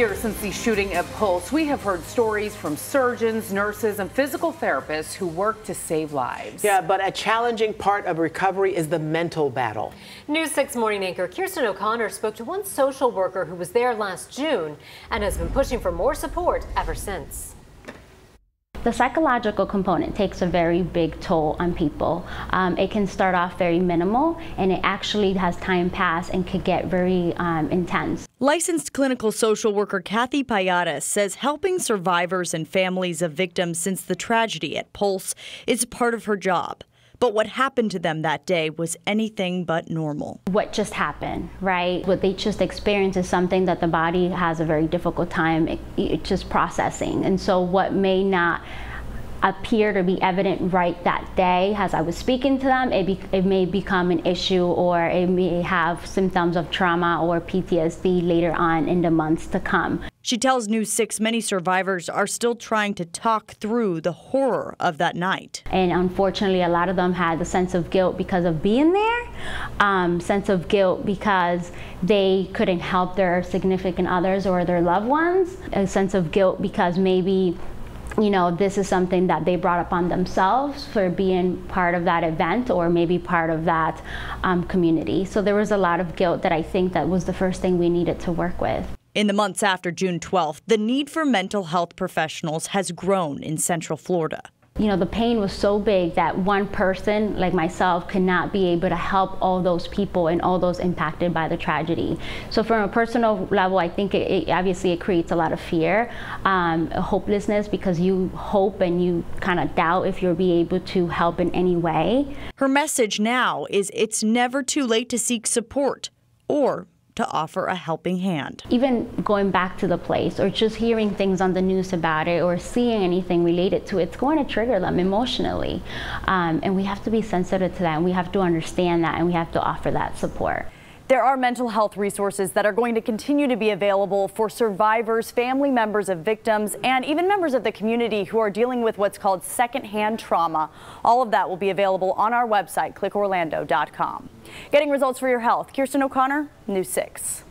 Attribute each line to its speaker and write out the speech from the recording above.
Speaker 1: Here, since the shooting at Pulse, we have heard stories from surgeons, nurses, and physical therapists who work to save lives.
Speaker 2: Yeah, but a challenging part of recovery is the mental battle.
Speaker 3: News 6 morning anchor Kirsten O'Connor spoke to one social worker who was there last June and has been pushing for more support ever since.
Speaker 4: The psychological component takes a very big toll on people. It can start off very minimal, and it actually, has time pass and could get very intense.
Speaker 5: Licensed clinical social worker Kathy Payadas says helping survivors and families of victims since the tragedy at Pulse is part of her job. But what happened to them that day was anything but normal.
Speaker 4: What just happened, right? What they just experienced is something that the body has a very difficult time just processing. And so what may not appear to be evident right that day, as I was speaking to them, it may become an issue, or it may have symptoms of trauma or PTSD later on in the months to come.
Speaker 5: She tells News 6 many survivors are still trying to talk through the horror of that night.
Speaker 4: And unfortunately, a lot of them had a sense of guilt because of being there, sense of guilt because they couldn't help their significant others or their loved ones, a sense of guilt because maybe, you know, this is something that they brought upon themselves for being part of that event or maybe part of that community. So there was a lot of guilt that I think that was the first thing we needed to work with.
Speaker 5: In the months after June 12th, the need for mental health professionals has grown in Central Florida.
Speaker 4: You know, the pain was so big that one person like myself could not be able to help all those people and all those impacted by the tragedy. So from a personal level, I think obviously it creates a lot of fear, a hopelessness, because you hope and you kind of doubt if you'll be able to help in any way.
Speaker 5: Her message now is it's never too late to seek support or to offer a helping hand.
Speaker 4: Even going back to the place or just hearing things on the news about it or seeing anything related to it, it's going to trigger them emotionally. And we have to be sensitive to that, and we have to understand that, and we have to offer that support.
Speaker 6: There are mental health resources that are going to continue to be available for survivors, family members of victims, and even members of the community who are dealing with what's called secondhand trauma. All of that will be available on our website, clickorlando.com. Getting results for your health, Kirsten O'Connor, News 6.